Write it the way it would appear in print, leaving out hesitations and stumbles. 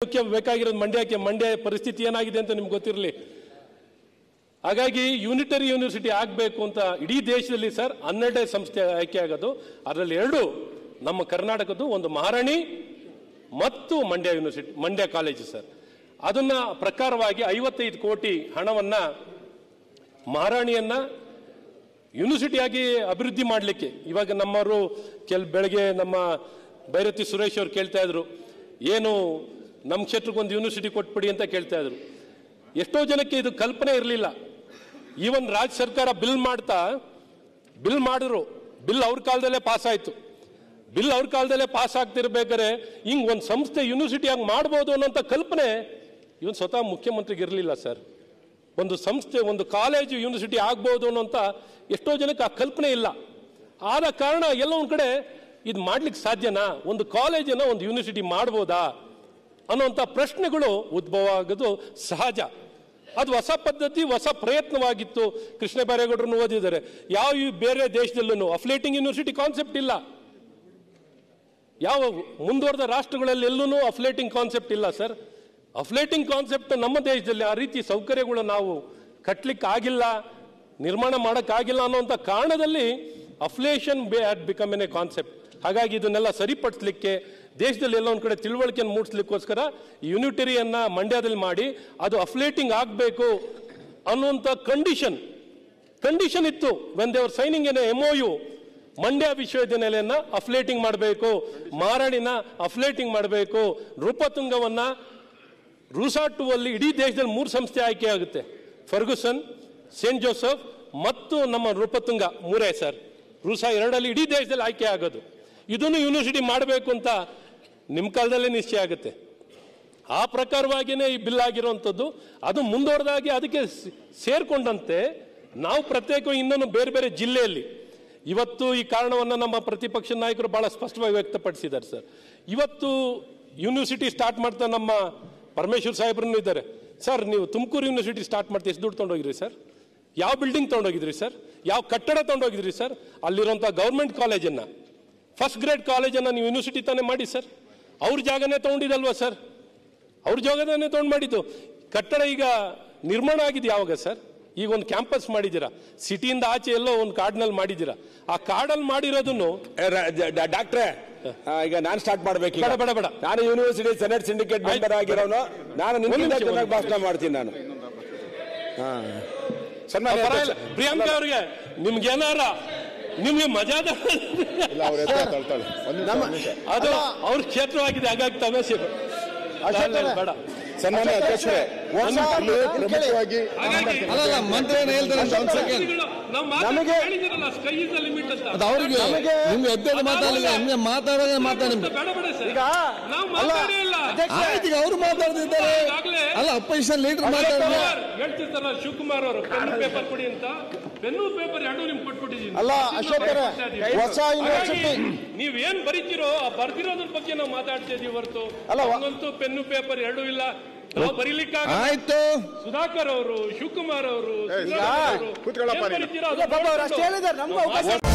ಮುಖ್ಯ ಬೇಕಾಗಿರೋದು ಮಂಡ್ಯಕ್ಕೆ. ಮಂಡ್ಯ ಪರಿಸ್ಥಿತಿ ಏನಾಗಿದೆ ಅಂತ ನಿಮ್ಗೆ ಗೊತ್ತಿರಲಿ. ಹಾಗಾಗಿ ಯೂನಿಟರಿ ಯೂನಿವರ್ಸಿಟಿ ಆಗಬೇಕು ಅಂತ ಇಡೀ ದೇಶದಲ್ಲಿ ಸರ್ 12 ಸಂಸ್ಥೆ ಆಯ್ಕೆ ಆಗೋದು. ಅದರಲ್ಲಿ 2 ನಮ್ಮ ಕರ್ನಾಟಕದ್ದು, ಒಂದು ಮಹಾರಾಣಿ ಮತ್ತು Mandya university, Mandya college sir. ಅದನ್ನ ಪ್ರಕಾರವಾಗಿ 55 ಕೋಟಿ ಹಣವನ್ನ ಮಹಾರಾಣಿಯನ್ನ ಯೂನಿವರ್ಸಿಟಿಯಾಗಿ ಅಭಿವೃದ್ಧಿ ಮಾಡಲಿಕ್ಕೆ ಇವಾಗ ನಮ್ಮವರು ಬೆಳಗ್ಗೆ ನಮ್ಮ ಭೈರತಿ ಸುರೇಶ್ ಅವರು ಕೇಳ್ತಾ ಇದ್ರು, ಏನು ನಮ್ಮ ಕ್ಷೇತ್ರಕ್ಕೆ ಒಂದು ಯೂನಿವರ್ಸಿಟಿ ಕೊಟ್ಬಿಡಿ ಅಂತ ಕೇಳ್ತಾ ಇದ್ರು. ಎಷ್ಟೋ ಜನಕ್ಕೆ ಇದು ಕಲ್ಪನೆ ಇರಲಿಲ್ಲ. ಈವನ್ ರಾಜ್ಯ ಸರ್ಕಾರ ಬಿಲ್ ಮಾಡಿದ್ರು, ಬಿಲ್ ಅವ್ರ ಕಾಲದಲ್ಲೇ ಪಾಸ್ ಆಯ್ತು. ಬಿಲ್ ಅವ್ರ ಕಾಲದಲ್ಲೇ ಪಾಸ್ ಆಗ್ತಿರ್ಬೇಕಾದ್ರೆ ಹಿಂಗ್ ಒಂದು ಸಂಸ್ಥೆ ಯೂನಿವರ್ಸಿಟಿಯಾಗಿ ಮಾಡ್ಬೋದು ಅನ್ನೋಂಥ ಕಲ್ಪನೆ ಇವನ್ ಸ್ವತಃ ಮುಖ್ಯಮಂತ್ರಿಗೆ ಇರಲಿಲ್ಲ ಸರ್. ಒಂದು ಸಂಸ್ಥೆ, ಒಂದು ಕಾಲೇಜು ಯೂನಿವರ್ಸಿಟಿ ಆಗ್ಬೋದು ಅನ್ನೋಂಥ ಎಷ್ಟೋ ಜನಕ್ಕೆ ಆ ಕಲ್ಪನೆ ಇಲ್ಲ. ಆದ ಕಾರಣ ಎಲ್ಲ ಒಂದ್ ಕಡೆ ಇದು ಮಾಡ್ಲಿಕ್ಕೆ ಸಾಧ್ಯನಾ, ಒಂದು ಕಾಲೇಜನ್ನ ಒಂದು ಯೂನಿವರ್ಸಿಟಿ ಮಾಡ್ಬೋದಾ ಅನ್ನೋಂಥ ಪ್ರಶ್ನೆಗಳು ಉದ್ಭವ ಆಗೋದು ಸಹಜ. ಅದು ಹೊಸ ಪದ್ಧತಿ, ಹೊಸ ಪ್ರಯತ್ನವಾಗಿತ್ತು. ಕೃಷ್ಣ ಬೈರೇಗೌಡರನ್ನು ಓದಿದ್ದಾರೆ. ಯಾವ ಬೇರೆ ದೇಶದಲ್ಲೂ ಅಫ್ಲೇಟಿಂಗ್ ಯೂನಿವರ್ಸಿಟಿ ಕಾನ್ಸೆಪ್ಟ್ ಇಲ್ಲ. ಯಾವ ಮುಂದುವರೆದ ರಾಷ್ಟ್ರಗಳಲ್ಲಿ ಎಲ್ಲೂ ಅಫ್ಲೇಟಿಂಗ್ ಕಾನ್ಸೆಪ್ಟ್ ಇಲ್ಲ ಸರ್. ಅಫ್ಲೇಟಿಂಗ್ ಕಾನ್ಸೆಪ್ಟ್ ನಮ್ಮ ದೇಶದಲ್ಲಿ ಆ ರೀತಿ ಸೌಕರ್ಯಗಳು ನಾವು ಕಟ್ಟಲಿಕ್ಕೆ ಆಗಿಲ್ಲ, ನಿರ್ಮಾಣ ಮಾಡೋಕ್ಕಾಗಿಲ್ಲ ಅನ್ನೋಂಥ ಕಾರಣದಲ್ಲಿ affiliation had become an a concept. ಹಾಗಾಗಿ ಇದನ್ನೆಲ್ಲ ಸರಿಪಡಿಸಲಿಕ್ಕೆ ದೇಶದಲ್ಲಿ ಎಲ್ಲ ಒಂದು ಕಡೆ ತಿಳುವಳಿಕೆಯನ್ನು ಮೂಡಿಸ್ಲಿಕ್ಕೋಸ್ಕರ ಯೂನಿಟರಿಯನ್ನ ಮಂಡ್ಯದಲ್ಲಿ ಮಾಡಿ ಅದು ಅಫ್ಲೇಟಿಂಗ್ ಆಗಬೇಕು ಅನ್ನುವಂಥ ಕಂಡೀಷನ್ ಇತ್ತು. When they were signing an MOU, Mandya ವಿಶ್ವವಿದ್ಯಾನಿಲಯನ ಅಫ್ಲೇಟಿಂಗ್ ಮಾಡಬೇಕು, ಮಹಾರಾಣಿನ ಅಫ್ಲೇಟಿಂಗ್ ಮಾಡಬೇಕು, ನೃಪತುಂಗವನ್ನ ರೂಸಾ 2 ಅಲ್ಲಿ ಇಡೀ ದೇಶದಲ್ಲಿ 3 ಸಂಸ್ಥೆ ಆಯ್ಕೆ ಆಗುತ್ತೆ. ಫರ್ಗುಸನ್, ಸೇಂಟ್ ಜೋಸೆಫ್ ಮತ್ತು ನಮ್ಮ ನೃಪತುಂಗ 3 ಸರ್. ರೂಸಾ 2 ಇಡೀ ದೇಶದಲ್ಲಿ ಆಯ್ಕೆ ಆಗೋದು. ಇದನ್ನು ಯೂನಿವರ್ಸಿಟಿ ಮಾಡಬೇಕು ಅಂತ ನಿಮ್ಮ ಕಾಲದಲ್ಲೇ ನಿಶ್ಚಯ ಆಗುತ್ತೆ. ಆ ಪ್ರಕಾರವಾಗಿಯೇ ಈ ಬಿಲ್ ಆಗಿರುವಂಥದ್ದು. ಅದು ಮುಂದುವರೆದಾಗಿ ಅದಕ್ಕೆ ಸೇರ್ಕೊಂಡಂತೆ ನಾವು ಪ್ರತ್ಯೇಕವಾಗಿ ಇನ್ನೊಂದು ಬೇರೆ ಬೇರೆ ಜಿಲ್ಲೆಯಲ್ಲಿ ಇವತ್ತು ಈ ಕಾರಣವನ್ನು ನಮ್ಮ ಪ್ರತಿಪಕ್ಷ ನಾಯಕರು ಬಹಳ ಸ್ಪಷ್ಟವಾಗಿ ವ್ಯಕ್ತಪಡಿಸಿದ್ದಾರೆ ಸರ್. ಇವತ್ತು ಯೂನಿವರ್ಸಿಟಿ ಸ್ಟಾರ್ಟ್ ಮಾಡ್ತಾ ನಮ್ಮ ಪರಮೇಶ್ವರ್ ಸಾಹೇಬ್ರನ್ನು ಇದ್ದಾರೆ. ಸರ್, ನೀವು ತುಮಕೂರು ಯೂನಿವರ್ಸಿಟಿ ಸ್ಟಾರ್ಟ್ ಮಾಡ್ತಾ ಎಷ್ಟು ದುಡ್ಡು ತೊಗೊಂಡೋಗಿದ್ರಿ ಸರ್? ಯಾವ ಬಿಲ್ಡಿಂಗ್ ತೊಗೊಂಡೋಗಿದ್ರಿ ಸರ್? ಯಾವ ಕಟ್ಟಡ ತೊಗೊಂಡೋಗಿದ್ರಿ ಸರ್? ಅಲ್ಲಿರುವಂಥ ಗೌರ್ಮೆಂಟ್ ಕಾಲೇಜನ್ನು, ಫಸ್ಟ್ ಗ್ರೇಡ್ ಕಾಲೇಜನ್ನು ನೀವು ಯೂನಿವರ್ಸಿಟಿ ತಾನೇ ಮಾಡಿ ಸರ್. ಅವ್ರ ಜಾಗನೇ ತೊಗೊಂಡಿದ್ದಲ್ವಾ ಸರ್? ಅವ್ರ ಜಾಗನೇ ತೊಗೊಂಡು ಮಾಡಿದ್ದು. ಕಟ್ಟಡ ಈಗ ನಿರ್ಮಾಣ ಆಗಿದೆ ಯಾವಾಗ ಸರ್? ಈಗ ಒಂದು ಕ್ಯಾಂಪಸ್ ಮಾಡಿದ್ದೀರಾ, ಸಿಟಿಯಿಂದ ಆಚೆ ಎಲ್ಲೋ ಒಂದು ಕಾಡ್ನಲ್ಲಿ ಮಾಡಿದ್ದೀರಾ. ಆ ಕಾಡಲ್ಲಿ ಮಾಡಿರೋದನ್ನು ಡಾಕ್ಟ್ರೆ ಈಗ ನಾನು ಸ್ಟಾರ್ಟ್ ಮಾಡ್ಬೇಕು. ಬೇಡ, ನಾನು ಯೂನಿವರ್ಸಿಟಿ ಸೆನೆಟ್ ಸಿಂಡಿಕೇಟ್ ಮೆಂಬರ್ ಆಗಿರೋನು. ನಾನು ನಿಮ್ಮಿಂದ ಚೆನ್ನಾಗಿ ಭಾಷಣ ಮಾಡ್ತೀನಿ ನಾನು. ಪ್ರಿಯಾಂಕಾ ಅವ್ರಿಗೆ ನಿಮ್ಗೇನಾರ ನಿಮ್ಗೆ ಮಜಾದ ಅದು ಅವ್ರ ಕ್ಷೇತ್ರವಾಗಿದೆ, ಹಾಗಾಗಿ ತಮಾಷೆ ಬೇಡ. ಸನ್ಮಾನ್ಯ ಅಧ್ಯಕ್ಷರೇ, ಪ್ರಮುಖವಾಗಿ ಮಂತ್ರಿ ನಿಮ್ಗೆ ಎದ್ದೇಳು ಮಾತಾಡಲಿಲ್ಲ, ನಿಮ್ಗೆ ಮಾತಾಡೋದೇ ಆಯ್ತು. ಅವ್ರು ಮಾತಾಡ್ತಿದ್ದಾರೆ ಅಲ್ಲ, ಅಪೋಸಿಷನ್ ಲೀಡರ್ ಮಾತಾಡಿದ್ರೆ ಹೇಳ್ತಿರ್ತಾರಲ್ಲ ಶಿವಕುಮಾರ್ ಅವರು ಪೆನ್ನು ಪೇಪರ್ ಕೊಡಿ ಅಂತ. ಪೆನ್ನು ಪೇಪರ್ 2 ನಿಮ್ಗೆ ಕೊಟ್ಬಿಟ್ಟಿದ್ದೀನಿ. ಅಲ್ಲ ಅಶೋಕ್ ಹೊಸ ಯೂನಿವರ್ಸಿಟಿ ನೀವೇನ್ ಬರೀತಿರೋ ಆ ಬರ್ದಿರೋದ್ರ ಬಗ್ಗೆ ನಾವು ಮಾತಾಡ್ತಾ ಇದೀವಿ ಹೊರತು ಹಂಗಂತೂ ಪೆನ್ನು ಪೇಪರ್ 2 ಇಲ್ಲ. ನಾವು ಬರೀಲಿಕ್ಕೆ ಆಯ್ತು. ಸುಧಾಕರ್ ಅವರು, ಶಿವಕುಮಾರ್ ಅವರು ಹೇಳಿದ್ದಾರೆ ನಮ್ಗೆ